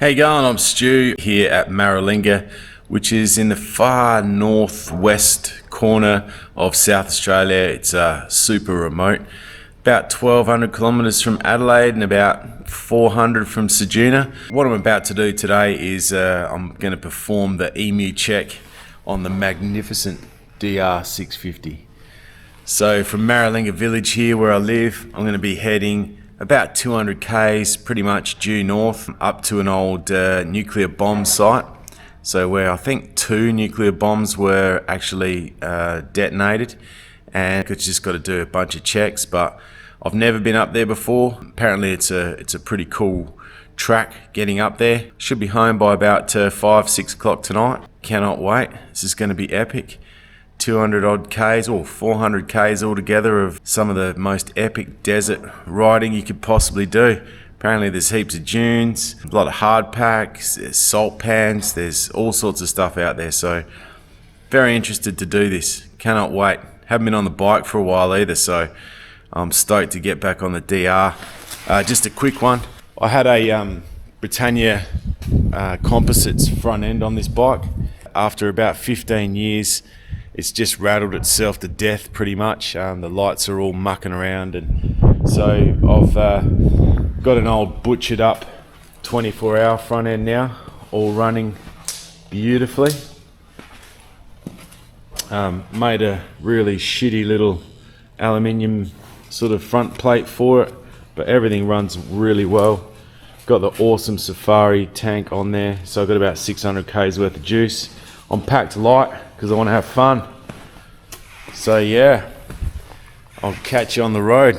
How you going? I'm Stu here at Maralinga, which is in the far northwest corner of South Australia. It's super remote, about 1,200 kilometres from Adelaide and about 400 from Ceduna. What I'm about to do today is I'm going to perform the Emu check on the magnificent DR650. So from Maralinga village here where I live, I'm going to be heading about 200 k's pretty much due north up to an old nuclear bomb site. So where I think 2 nuclear bombs were actually detonated, and I just got to do a bunch of checks, but I've never been up there before. Apparently it's a pretty cool track getting up there. Should be home by about 5-6 o'clock tonight. Cannot wait. This is going to be epic. 200 odd k's or 400 k's altogether of some of the most epic desert riding you could possibly do. Apparently there's heaps of dunes, a lot of hard packs, there's salt pans, there's all sorts of stuff out there. So very interested to do this. Cannot wait. Haven't been on the bike for a while either, so I'm stoked to get back on the DR. Just a quick one. I had a Britannia Composites front end on this bike. After about 15 years, it's just rattled itself to death pretty much. The lights are all mucking around, and so I've got an old butchered up 24-hour front end now, all running beautifully. Made a really shitty little aluminium sort of front plate for it, but everything runs really well. Got the awesome Safari tank on there, so I've got about 600 k's worth of juice. I'm packed light because I want to have fun. So yeah, I'll catch you on the road.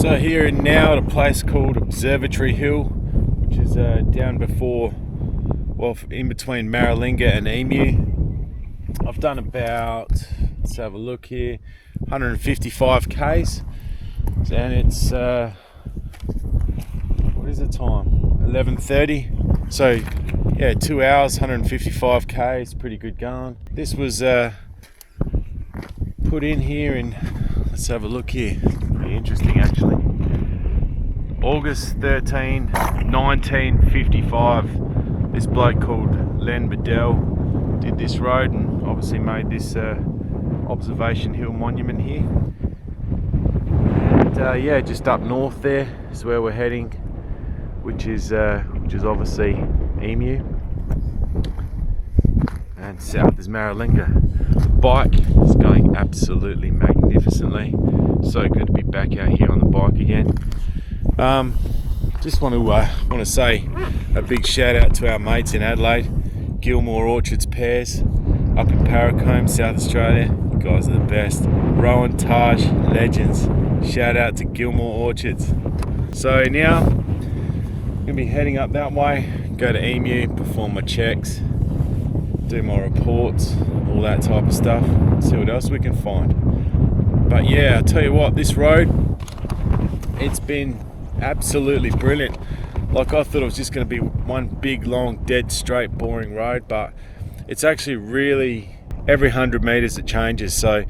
So here and now at a place called Observatory Hill, which is down before, well, in between Maralinga and Emu. I've done about, let's have a look here, 155 Ks, and it's what is the time? 11:30. So yeah, 2 hours, 155 Ks, pretty good going. This was put in here in, let's have a look here, pretty interesting actually. August 13, 1955. This bloke called Len Bedell did this road and obviously made this observation hill monument here. And yeah, just up north there is where we're heading, which is obviously Emu, and south is Maralinga. The bike is going absolutely magnificently. So good to be back out here on the bike again. Just want to say a big shout out to our mates in Adelaide, Gilmore Orchards Pears, up in Paracombe, South Australia. You guys are the best. Rowan, Taj, legends. Shout out to Gilmore Orchards. So now I'm gonna be heading up that way, go to Emu, perform my checks, do my reports, all that type of stuff, see what else we can find. But yeah, I'll tell you what, this road, it's been absolutely brilliant. Like, I thought it was just going to be one big, long, dead straight, boring road, but it's actually really, every 100 meters it changes, so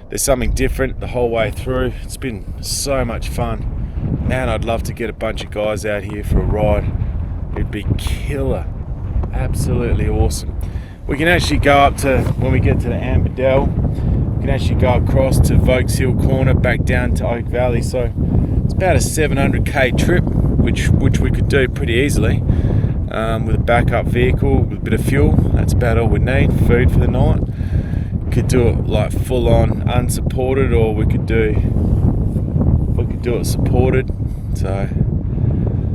there's something different the whole way through. It's been so much fun. Man, I'd love to get a bunch of guys out here for a ride. It'd be killer, absolutely awesome. We can actually go up to, when we get to the Amberdell, we can actually go across to Vokes Hill Corner, back down to Oak Valley, so it's about a 700k trip, which we could do pretty easily with a backup vehicle with a bit of fuel. That's about all we need. Food for the night. Could do it like full on unsupported, or we could do it supported. So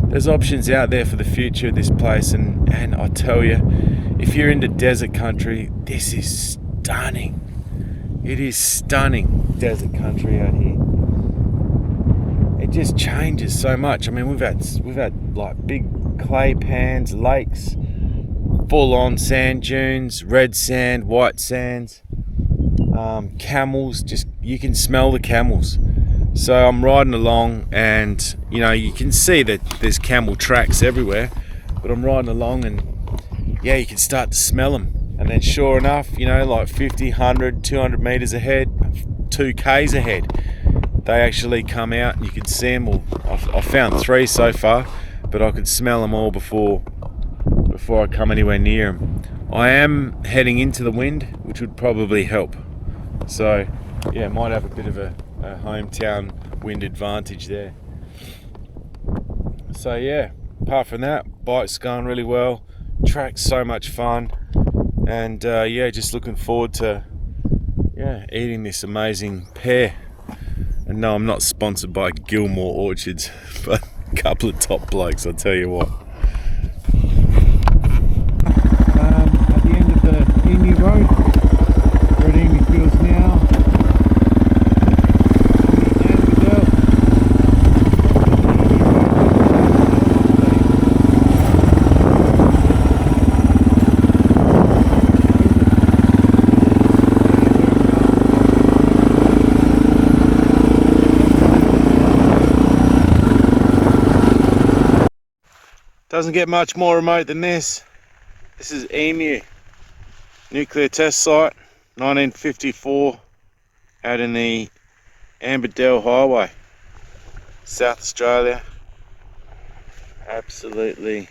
there's options out there for the future of this place, and I tell you, if you're into desert country, this is stunning. It is stunning desert country out here. It just changes so much. I mean, we've had like big clay pans, lakes, full on sand dunes, red sand, white sands, camels. Just, you can smell the camels. So I'm riding along, and you know, you can see that there's camel tracks everywhere, but I'm riding along and yeah, you can start to smell them. And then sure enough, you know, like 50, 100, 200 meters ahead, 2 Ks ahead, they actually come out and you can see them. Well, I found 3 so far, but I could smell them all before I come anywhere near them. I am heading into the wind, which would probably help. So yeah, might have a bit of a hometown wind advantage there. So yeah, apart from that, bike's going really well, track's so much fun, and yeah, just looking forward to eating this amazing pear. And no, I'm not sponsored by Gilmore Orchards, but a couple of top blokes, I'll tell you what. At the end of the Emu Road, we're at Emu Fields now. Doesn't get much more remote than this. This is Emu nuclear test site, 1954, out in the Amberdell Highway, South Australia. Absolutely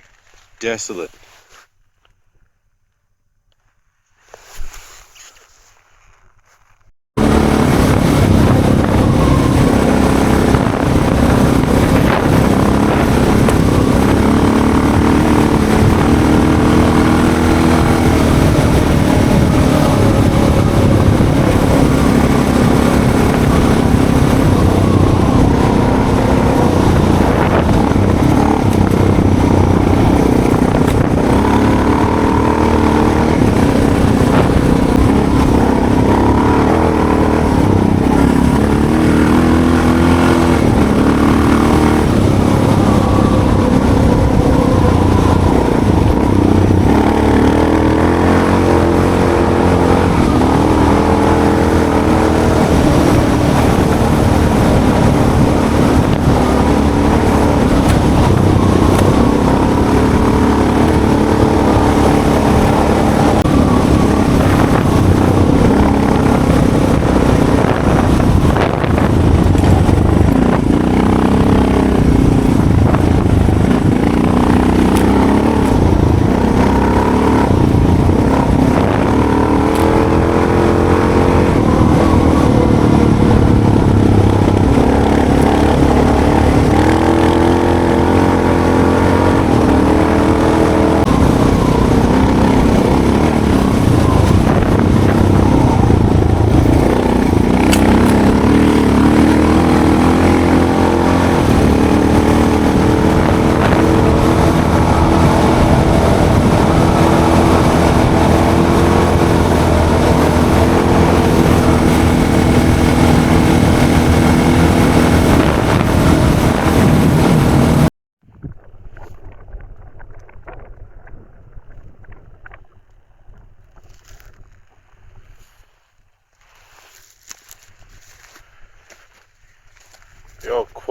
desolate.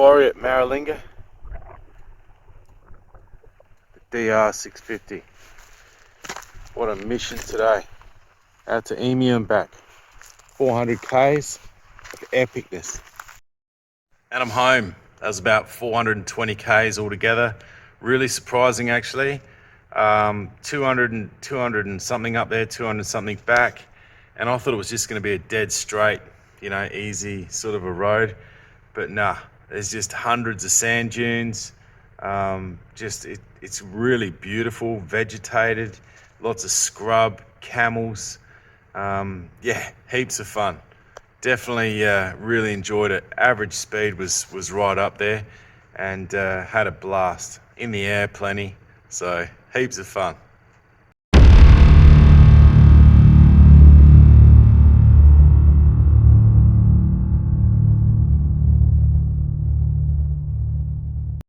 quarry at Maralinga, the DR650. What a mission today. Out to Emu and back. 400 Ks of epicness. And I'm home. That was about 420 Ks altogether. Really surprising actually. 200 and something up there, 200 something back. And I thought it was just going to be a dead straight, you know, easy sort of a road. But nah, there's just hundreds of sand dunes. It's really beautiful, vegetated, lots of scrub, camels. Yeah, heaps of fun. Definitely really enjoyed it. Average speed was right up there, and had a blast. In the air plenty, so heaps of fun.